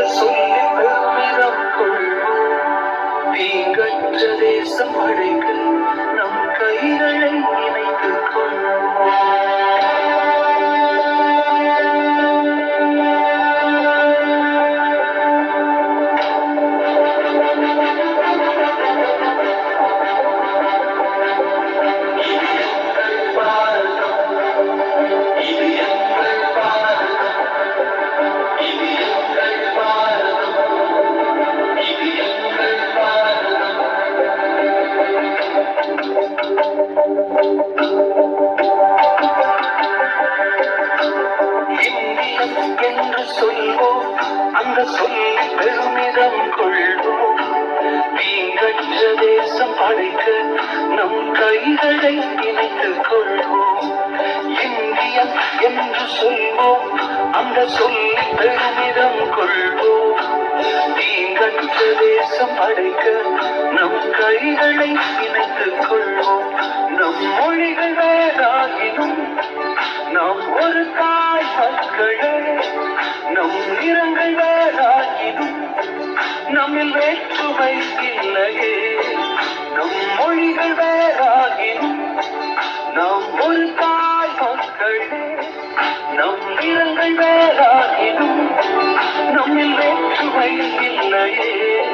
என்று சொல்லி பெருமிதம் கொள்வோம். தீங்கற்ற தேசம் படைக்க நம் கைகளை இணைத்துக் கொள்வோம். என்று சொல்வோம், அந்த சொல்லி பெருமிதம் கொள்வோம். தீங்கற்ற தேசம் படைக்க நம் கைகளை இணைத்துக் கொள்வோம். இந்தியன் என்று சொல்வோம், அந்த சொல்லி பெருமிதம் கொள்வோம். தீங்கற்ற தேசம் படைக்க நம் கைகளை இணைத்துக் கொள்வோம். நம் மொழிகள் வேறாகினும் நாம் ஒரு தாய் மக்களே. நம் நிறங்கள் வேறாகினும் நம்மில் வேற்றுமை இல்லையே. நம் மொழிகள் வேறாகினும் நாம் ஒரு தாய் மக்களே. நம் நிறங்கள் வேறாகினும் நம்மில் வேற்றுமை இல்லையே.